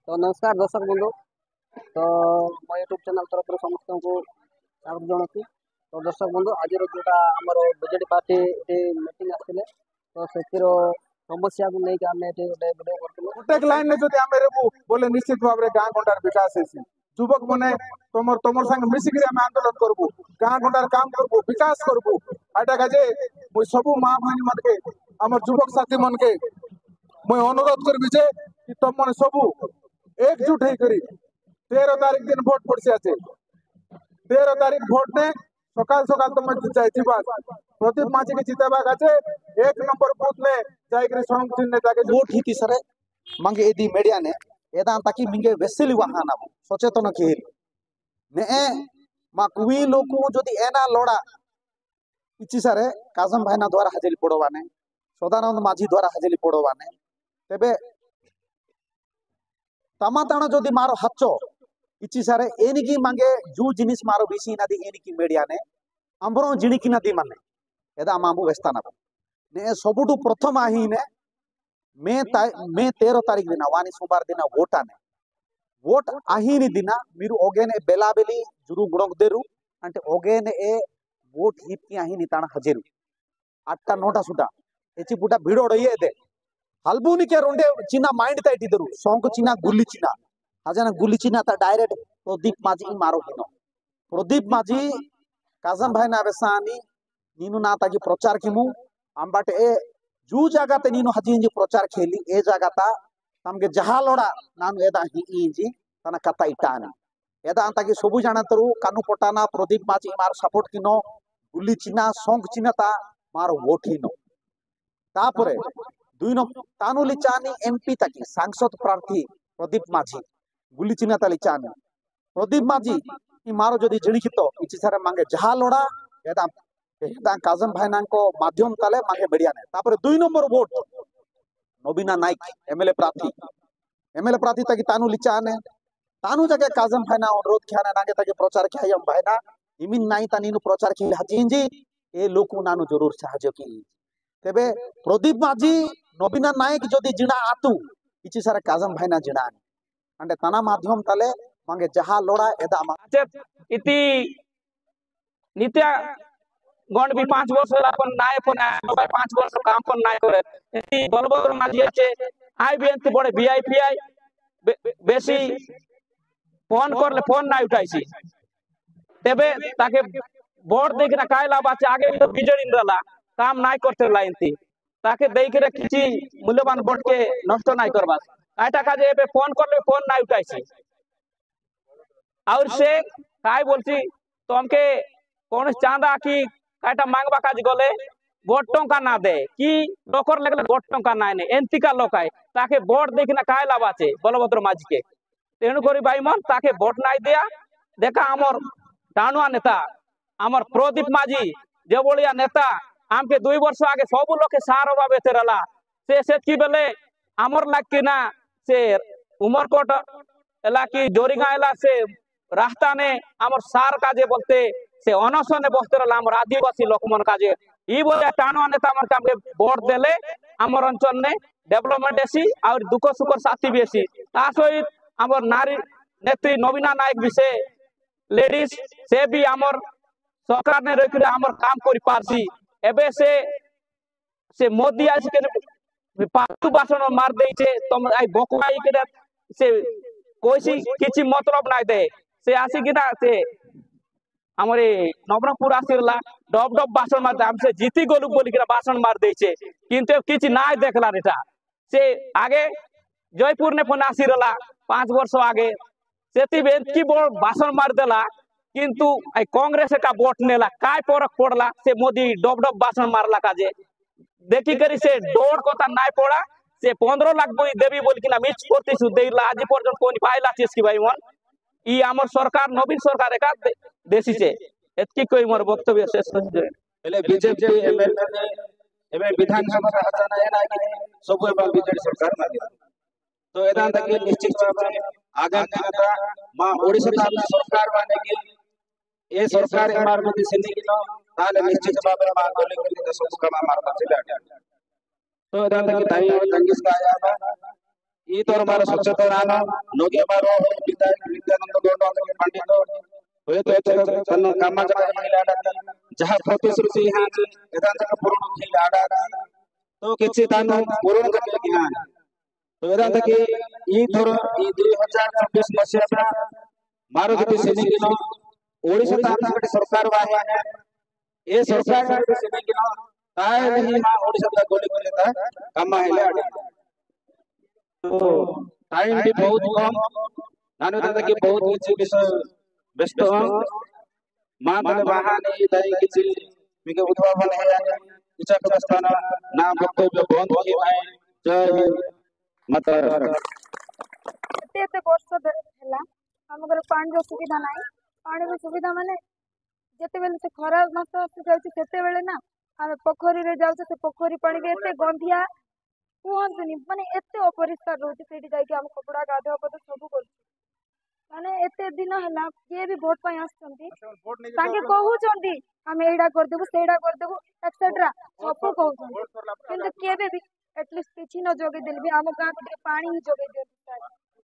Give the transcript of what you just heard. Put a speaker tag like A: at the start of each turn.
A: तो नमस्कार दर्शक बंधु। तो मो यूट्यूब चैनल तरफ समस्त को स्वागत जनाऊँ। तो दर्शक बंधु आज जोटा आम बीजेडी पार्टी मीटिंग आसते तो से समस्या को लेकिन आम गोटे भिडियो कर
B: प्रत्येक लाइन में जदि आमे रेबू बोले निश्चित भाव में गाँ गंडार विकास हेसी। युवक मने तमर तमर संग मिसिक आमे आंदोलन करबू, गाँ गंडार काम करबू, विकास करबू। आटा काजे मु सबु मां बहन मन के हमर युवक साथी मन के मु अनुरोध करबी जे कि तुम मन सबु एकजुट हे करी 13 तारीख दिन वोट पड़सी आछे। 13 तारीख वोट ने सकाल सकाल तुम जाइथिबा प्रदीप माझी के जिताबा काजे 1 नंबर बूथ ने जाइकरी संग चिन्ह ताके
C: वोट ही सरे मंगे एदी मीडिया ने एदा ताकि मिंगे वेसेली वाहना सचेतन के ने मा कुई लोकु जदि एना लोड़ा इची सारे काजम भाईना द्वारा हजेली पड़वाने सदानंद माझी द्वारा हजेली पड़वाने तेबे तमाताण जदि मारो हच्चो इची सारे एनिकी मांगे जू जिनिस मारो बिसी नदी एनिकी मीडिया ने अंबरो जिणिकी नदी माने एदा मामू वेस्ताना ने सबुटु प्रथम आही ने मे 13 तारीख दिन वानी सोमवार दिन वोट आने वोट आहीनी दिन మీరు ఓగేనే బెలాబెలి జురు గుణగదేరు అంటే ఓగేనే ఏ वोट हितकी आहीनी ताण हजेरू 8 9 सुदा एची पुटा भिडोडये दे हल्बुनी के रोंडे चिना माइंड ता इटिदरू सोंक चिना गुल्ली चिना हजना गुल्ली चिना ता डायरेक्ट प्रदीप माझी मारो हिनो प्रदीप माझी काजम भाई ना बेसानी नीनु ना तागी प्रचार किमु अंबाटे ए जू जगह ते नीनु हजी प्रचार खेली ए जगह ता तमगे जहा लोड़ा नानु एदा ही इंजी तना कथा इटानी एदा अंतागी सबु जानतरू कानु पटाना प्रदीप माझी मार सपोर्ट किनो गुल्ली चिना सोंग चिना ता मारो वोट हिनो तापरे दुई नंबर तानु लिचानी एमपी ताकी सांसद प्रार्थी प्रदीप माझी गुल्ली चिना ता लिचानी प्रदीप माझी ई मारो जदी जणिखितो इछि सारे मांगे जहा लोड़ा एदा एदा काजम भाईना को माध्यम ताले मांगे बढ़िया ने तापरे 2 नंबर वोट नबीना नाइक एमएलए प्रार्थी ताकि तानु लिचाने तानु जगह काजम भाईना अनुरोध किया नागे ताकि प्रचार किया हम भाईना इमिन नाई तानीनु प्रचार किया हजिंजी ए लोकु नानु जरूर साहाଯ୍य की तेबे प्रदीप माझी नबीना नायक जदी जिणा आतु इछि सारे काजम भाईना जिणा अंडे तना माध्यम ताले मांगे जहा लोड़ा एदा
D: इति नित्या गण भी 5 वर्ष अपन नाय पण 5 वर्ष काम पण नाय करे एति बलबगर माझी छे आई बेंत बड़े वीआईपी आई बेसी फोन करले फोन ना उठाइसी तेबे ताके वोट देखना काय लाभ आछे आगे तो बिजड़ी रहला काम नाय करते लाइनती ताके देइकरे किछि मूल्यवान वोट के नष्ट नाय करबा आटा काजे एबे फोन करले फोन ना उठाइसी और से काय बोलছি तमके कोन चांदा की काटा मांगबा काज गले वोट टंका ना दे कि डकर लगले वोट टंका ना ने एंतिका लोक आए ताके वोट देखना काय लाभ आछे बलभद्र माझी के तेणु करी भाई मन ताके वोट नाय दिया देखा आमर टाणुआ नेता आमर प्रदीप माझी जे बलिया नेता आमके 2 वर्ष आगे सब लोग के सार अभाव तेरला से की बेले आमर लाग ना से उमरकोट एला की जोरीगा एला से रास्ता ने आमर सार काजे बोलते से अनशन ने बसते रहा आमर आदिवासी लोक मन काजे ई बोले टाणुआ नेता मन के वोट देले आमर अंचल ने डेवलपमेंट एसी और दुख सुख साथी भी एसी ता सहित आमर नारी नेत्री नवीना नायक भी से लेडीज से भी आमर सरकार ने रख आमर काम करि पारसी एबे से मोदी आज के पातु भाषण मार दे छे तुम आई बकवाई के से कोई किछि मतलब नाय दे से आसी कि ना से हमरे नवरंगपुर आसिरला डब डब भाषण मार हमसे जीती गोलू बोली के भाषण मार दे छे किंतु किछि नाय देखला रेटा से आगे जयपुर ने फोन आसिरला 5 वर्ष आगे सेति बेन की बोल भाषण मार देला किंतु आई कांग्रेस का वोट नेला काय फरक पड़ला से मोदी डब डब भाषण मारला काजे देखी करी से डोर कोता नाय पड़ा से 15 लाख बोई देवी बोल कि ना मिच प्रतिशत देला आज पर्यंत कोनी पाइला चीज की भाई मन ई हमर सरकार नवीन सरकार एका देसी से एतकी कोई मोर वक्तव्य शेष कर दे
E: पहले बीजेपी एमएलए ने एबे विधानसभा का हजाना है ना कि सब एबा बीजेपी सरकार मागे तो एदा तक निश्चित भाव आगामी दिनता मा ओडिसा ताब सरकार माने कि ए सरकार एमार मध्ये सेनी किनो ताले निश्चित भाव मा गोले के सब काम मारता चला तो एदा तक ताई तंगिस का आया ಈ ತೋರಮಾರ ಸ್ವಚ್ಛತಾನ ನೋಗೆಮಾರ ವಿಧಾಯಕ ನಿತ್ಯಾನಂದ ಗೌಡ ಅವರಿಗೆ ಪಂಡಿತ हुए तो तन कामा जगह हिलाड़ा जहां प्रतिश्रुति है एदान जगह पूर्ण हिलाड़ा तो किछि तानु पूर्ण करके यहाँ तो एदान तक ई थोर ई 2024 मसीहा मारो जति सेनिकिन ओडिसा तांतकट सरकार वाहे ए सरकार जति सेनिकिन ताय नहीं मा ओडिसा तक गोली करता कामा हिलाड़ा तो टाइम भी बहुत कम नानु दादा की बहुत किछि विषय व्यस्त मां तले वाहने दाई किछि मिके उद्भावन है इच्छा का स्थान ना वक्तव्य बंद होई भाई जय हिंद माता
F: एते वर्ष ହେଲା ଆମ ଘରେ ପାଣିର ସୁବିଧା ନାହିଁ ପାଣିର ସୁବିଧା ମାନେ ଯେତେବେଳେ ସେ ଖରା ମାସ ଆସି ଯାଉଛି ସେତେବେଳେ ନା ଆମେ ପୋଖରୀରେ ଯାଉଛୁ ସେ ପୋଖରୀ ପାଣି ବି ଏତେ ଗନ୍ଧିଆ କୁହନ୍ତୁନି ମାନେ ଏତେ ଅପରିଷ୍କାର ରହୁଛି ସେଇଠି ଯାଇକି ଆମ କପଡ଼ା ଗାଧୁଆ ପାଧୁଆ ସବୁ କରୁଛୁ ମାନେ ଏତେ ଦିନ ହେଲା କିଏ ବି ଭୋଟ ପାଇଁ ଆସୁଛନ୍ତି ତାଙ୍କେ କହୁଛନ୍ତି ଆମେ ଏଇଟା କରିଦେବୁ ସେଇଟା କରିଦେବୁ ଏକ୍ସେଟ୍ରା ସବୁ କହୁଛନ୍ତି କିନ୍ତୁ କେବେ ବି ଏଟଲିଷ୍ଟ କିଛି ନ ଯୋଗେଇ ଦେଲେ ବି ଆମ ଗାଁକୁ ଟିକେ ପାଣି ହିଁ ଯୋଗେଇ ଦିଅନ୍ତୁ